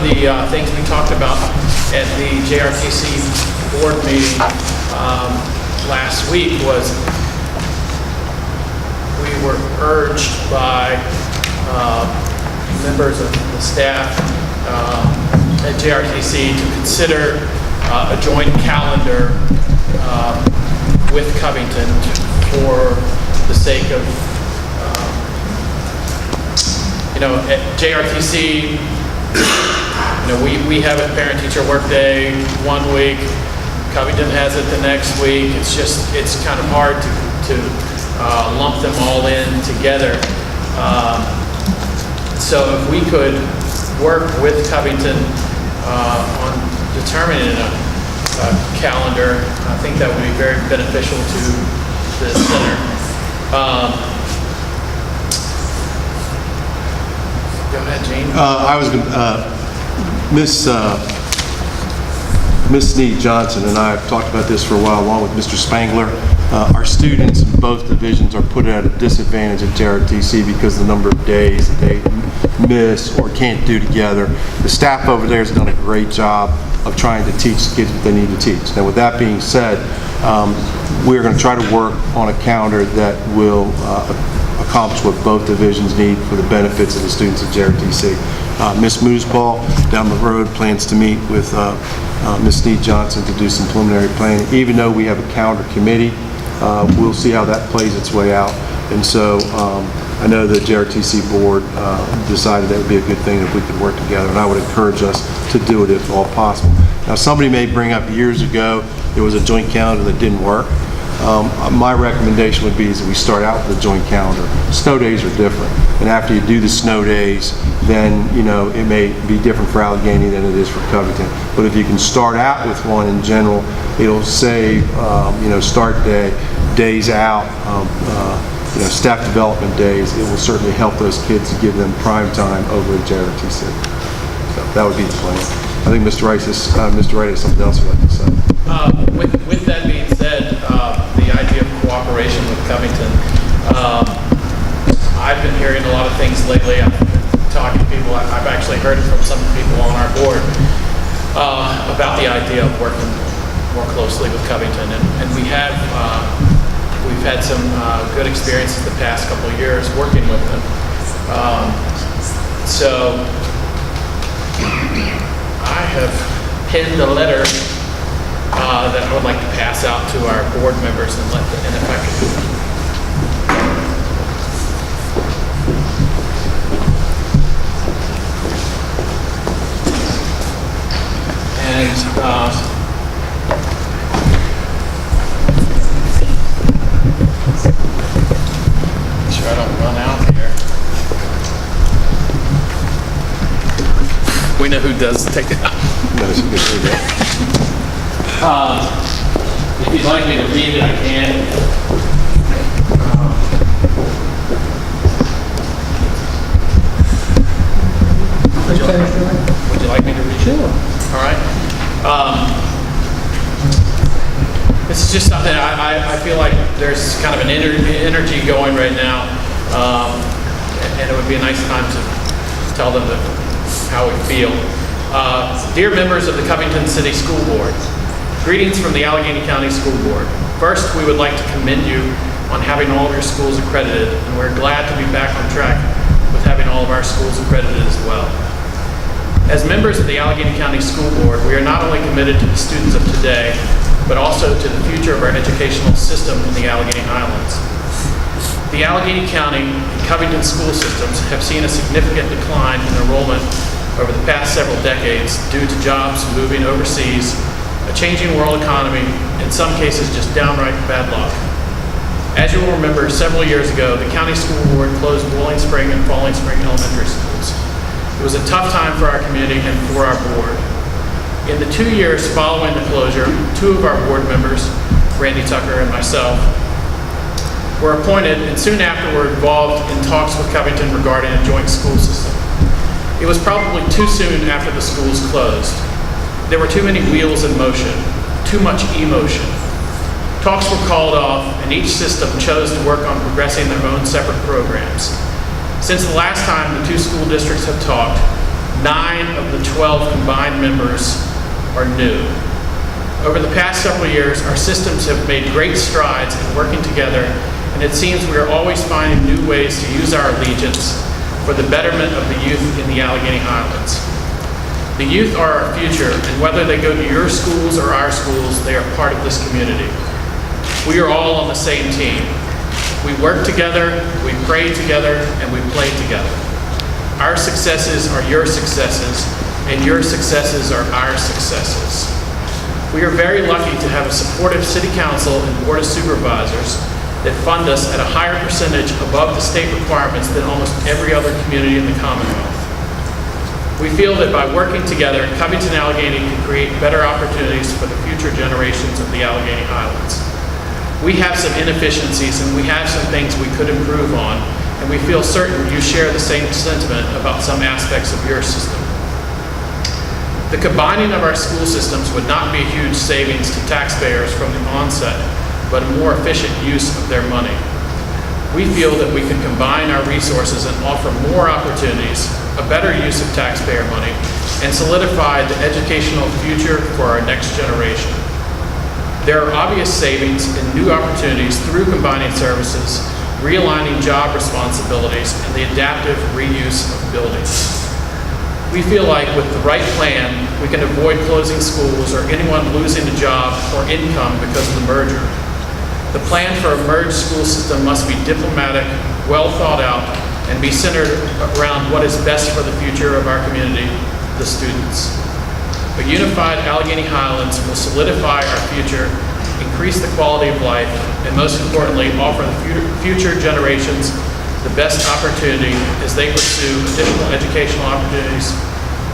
the things we talked about at the JRTC board meeting last week was we were urged by members of the staff at JRTC to consider a joint calendar with Covington for the sake of, at JRTC, we have a parent-teacher workday one week, Covington has it the next week. It's kind of hard to lump them all in together. So if we could work with Covington on determining a calendar, I think that would be very beneficial to the center. Go ahead, Gene. I was going Miss Sneed Johnson and I have talked about this for a while, along with Mr. Spangler. Our students in both divisions are put at a disadvantage at JRTC because of the number of days that they miss or can't do together. The staff over there has done a great job of trying to teach kids what they need to teach. Now, with that being said, we're going to try to work on a calendar that will accomplish what both divisions need for the benefits of the students at JRTC. Ms. Mooseball down the road plans to meet with Ms. Sneed Johnson to do some preliminary planning. Even though we have a calendar committee, we'll see how that plays its way out. And so I know the JRTC board decided that would be a good thing if we could work together, and I would encourage us to do it if all possible. Now, somebody may bring up years ago there was a joint calendar that didn't work. My recommendation would be is that we start out with a joint calendar. Snow days are different, and after you do the snow days, then it may be different for Alleghany than it is for Covington. But if you can start out with one in general, it'll save start day, days out, staff development days. It will certainly help those kids to give them prime time over at JRTC. So that would be the plan. I think Mr. Wright has something else he'd like to say. With that being said, the idea of cooperation with Covington, I've been hearing a lot of things lately. I've been talking to people. I've actually heard it from some people on our board about the idea of working more closely with Covington, and we've had some good experiences the past couple of years working with them. So I have penned a letter that I would like to pass out to our board members and let them, and if I could. And sure I don't run out here. We know who does take it out. If you'd like me to read it, I can. Would you like me to read it? Sure. All right. This is just something I feel like there's kind of an energy going right now, and it would be a nice time to tell them how we feel. Dear members of the Covington City School Board, greetings from the Alleghany County School Board. First, we would like to commend you on having all of your schools accredited, and we're glad to be back on track with having all of our schools accredited as well. As members of the Alleghany County School Board, we are not only committed to the students of today, but also to the future of our educational system in the Alleghany Highlands. The Alleghany County and Covington school systems have seen a significant decline in enrollment over the past several decades due to jobs moving overseas, a changing world economy, in some cases just downright bad luck. As you will remember, several years ago, the County School Board closed Bowling Spring and Falling Spring elementary schools. It was a tough time for our community and for our board. In the 2 years following the closure, 2 of our board members, Randy Tucker and myself, were appointed and soon after were involved in talks with Covington regarding a joint school system. It was probably too soon after the schools closed. There were too many wheels in motion, too much emotion. Talks were called off and each system chose to work on progressing their own separate programs. Since the last time the 2 school districts have talked, 9 of the 12 combined members are new. Over the past several years, our systems have made great strides in working together, and it seems we are always finding new ways to use our allegiance for the betterment of the youth in the Alleghany Highlands. The youth are our future, and whether they go to your schools or our schools, they are part of this community. We are all on the same team. We work together, we pray together, and we play together. Our successes are your successes, and your successes are our successes. We are very lucky to have a supportive City Council and Board of Supervisors that fund us at a higher percentage above the state requirements than almost every other community in the Commonwealth. We feel that by working together, Covington and Alleghany can create better opportunities for the future generations of the Alleghany Highlands. We have some inefficiencies and we have some things we could improve on, and we feel certain you share the same sentiment about some aspects of your system. The combining of our school systems would not be a huge savings to taxpayers from the onset, but a more efficient use of their money. We feel that we can combine our resources and offer more opportunities, a better use of taxpayer money, and solidify the educational future for our next generation. There are obvious savings and new opportunities through combining services, realigning job responsibilities, and the adaptive reuse of buildings. We feel like with the right plan, we can avoid closing schools or anyone losing a job or income because of the merger. The plan for a merged school system must be diplomatic, well thought out, and be centered around what is best for the future of our community, the students. A unified Alleghany Highlands will solidify our future, increase the quality of life, and most importantly, offer the future generations the best opportunity as they pursue additional educational opportunities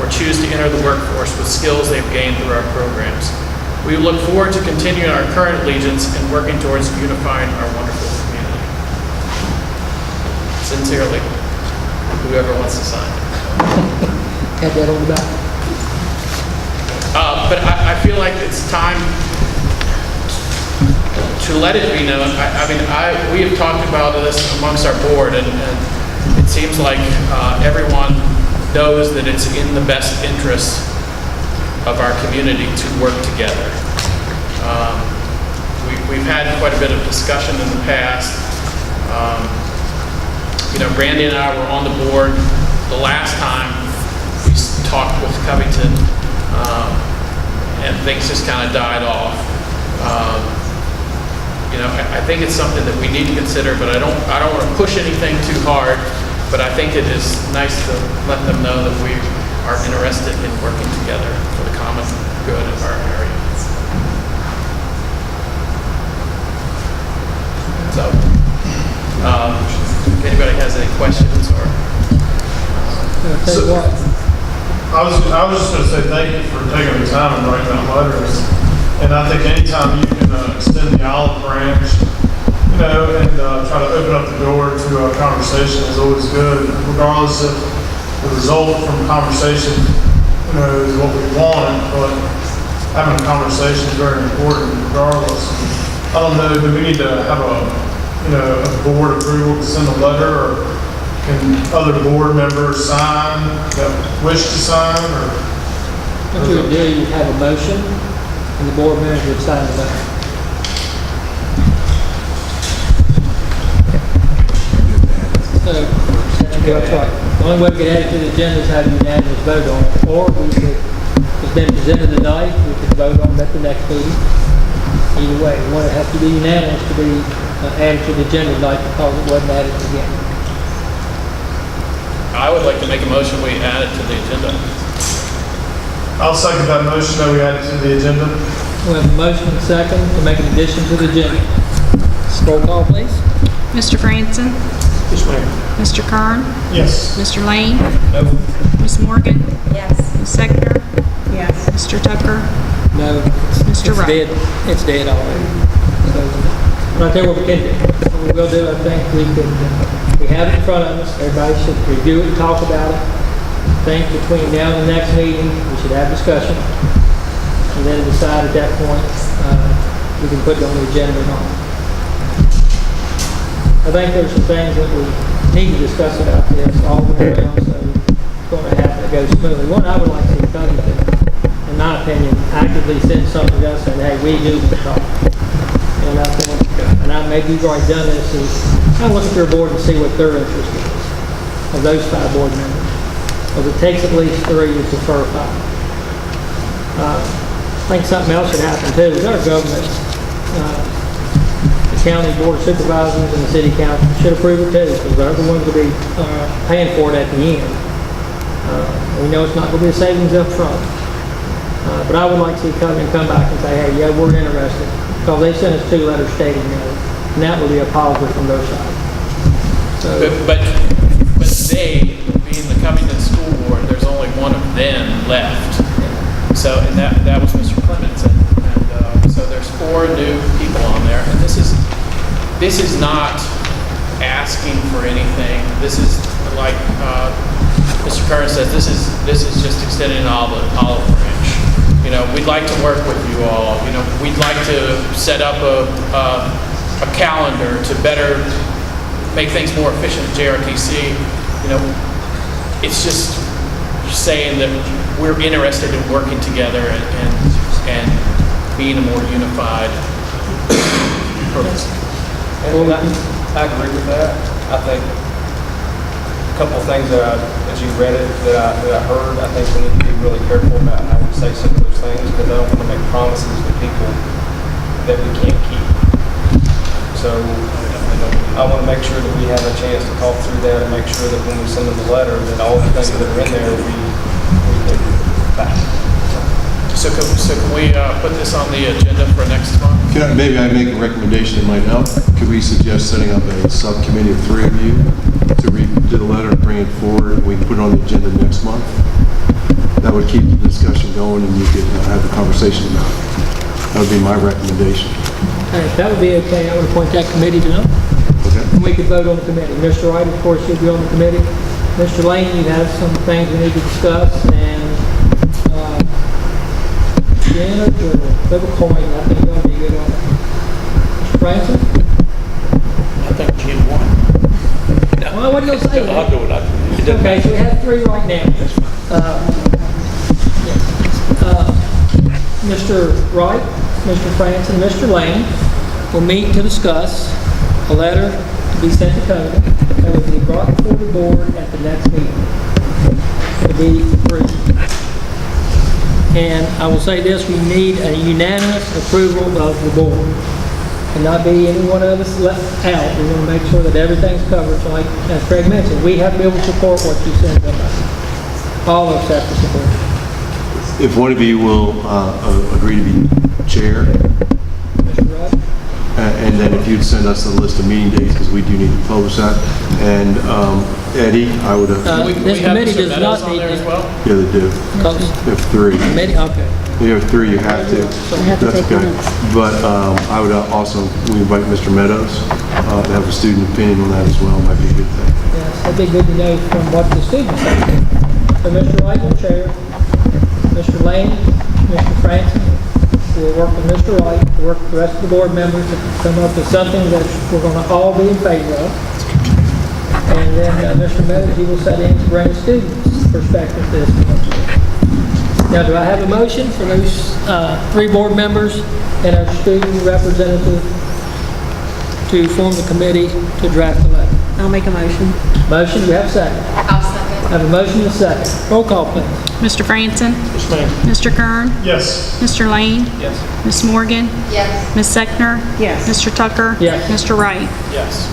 or choose to enter the workforce with skills they've gained through our programs. We look forward to continuing our current allegiance and working towards unifying our wonderful community. Sincerely, whoever wants to sign. Have that on the back. But I feel like it's time to let it be known. We have talked about this amongst our board, and it seems like everyone knows that it's in the best interest of our community to work together. We've had quite a bit of discussion in the past. Randy and I were on the board the last time we talked with Covington, and things just kind of died off. I think it's something that we need to consider, but I don't want to push anything too hard, but I think it is nice to let them know that we are interested in working together for the common good of our area. So, if anybody has any questions or... Tell you what, I was just going to say thank you for taking the time and writing down letters. And I think anytime you can extend the olive branch, and try to open up the door to a conversation is always good, regardless if the result from conversation, is what we want. But having a conversation is very important, regardless. I don't know, do we need to have a board approval to send a letter, or can other board members sign that wish to sign, or? what you would do, you have a motion, and the board members would sign the motion. So, that's right. The only way we could add it to the agenda is have a unanimous vote on it, or we could, it's been presented tonight, we could vote on it at the next meeting. Either way, we want to have to be unanimous to be added to the agenda tonight because it wasn't added again. I would like to make a motion we add it to the agenda. I'll second that motion that we added to the agenda. We have a motion and a second to make an addition to the agenda. Roll call, please. Mr. Franson? Yes, ma'am. Mr. Kern? Yes. Mr. Lane? No. Ms. Morgan? Yes. Ms. Sector? Yes. Mr. Tucker? No. Mr. It's Wright? dead. It's dead already. So, I'll tell you what we can do. What we'll do, I think we have it in front of us. Everybody should review it and talk about it. I think between now and the next meeting, we should have discussion. And then decide at that point, we can put it on the agenda or not. I think there's some things that we need to discuss about this all the way around, so it's going to happen. that goes smoothly. One, I would like to see Covington, in my opinion, actively send something to us saying, hey, we do talk. And I think, and I maybe you've already done this, is kind of look at their board and see what their interest is, of those 5 board members. Because it takes at least 3 to prefer 5. I think something else should happen too, is our government, the county board of supervisors and the city council should approve it too, because they're the ones that will be paying for it at the end. We know it's not going to be a savings up front. But I would like to see Covington come back and say, hey, yeah, we're interested. Because they sent us 2 letters stating no. And that would be a positive from their side. So, But they, being the Covington School Board, there's only one of them left. So, and that was Mr. Clemens. And so there's 4 new people on there. And this is not asking for anything. This is like Mr. Kern says, this is just extending an olive branch. You know, we'd like to work with you all. You know, we'd like to set up a calendar to better make things more efficient at JRTC. You know, it's just saying that we're interested in working together and being a more unified purpose. And I agree with that. I think a couple of things that as you read it, that I heard, I think we need to be really careful about how we say some of those things, because I don't want to make promises to people that we can't keep. So I want to make sure that we have a chance to talk through that and make sure that when we send them the letter, that all the things that are in there, we can back. So can we put this on the agenda for next month? Maybe I make a recommendation that might help. Could we suggest setting up a subcommittee of 3 of you to read the letter and bring it forward? We can put it on the agenda next month. That would keep the discussion going and you could have a conversation about it. That would be my recommendation. hey, if that would be okay, I would appoint that committee tonight. Okay? And we could vote on the committee. Mr. Wright, of course, you'll be on the committee. Mr. Lane, you have some things we need to discuss, and Janet or flip a coin, I think you'll be good on it. Mr. Francis? I think Jim won. Well, what do you say? I'll do it. It doesn't Okay, so we have 3 right now. Mr. Wright, Mr. France, and Mr. Lane will meet to discuss a letter to be sent to Covington that will be brought before the board at the next meeting to be approved. And I will say this, we need a unanimous approval of the board. Cannot be any one of us left out. We want to make sure that everything's covered. So like, as Craig mentioned, we have to be able to support what you send them. All of us have to support it. If one of you will agree to be chair, Mr. Wright? and then if you'd send us a list of meeting dates, because we do need to publish that. And Eddie, I would have, This we have committee Mr. does Meadows not on need there as to. well? yeah, they do. If 3. Committee, okay. You have 3, you have to. That's okay. But I would also, we invite Mr. Meadows to have a student opinion on that as well. Might be a good thing. Yes, that'd be good to know from what the students say. So Mr. Wright will chair, Mr. Lane, Mr. Francis will work with Mr. Wright, to work with the rest of the board members to come up with something that we're going to all be in favor of. And then Mr. Meadows, he will set in to bring a student's perspective to this. Now, do I have a motion for those 3 board members and our student representative to form the committee to draft the letter? I'll make a motion. Motion, do we have a second? I'll second. I have a motion and a second. Roll call, please. Mr. Franson? Yes, ma'am. Mr. Kern? Yes. Mr. Lane? Yes. Ms. Morgan? Yes. Ms. Sechner? Yes. Mr. Tucker? Yes. Mr. Wright? Yes.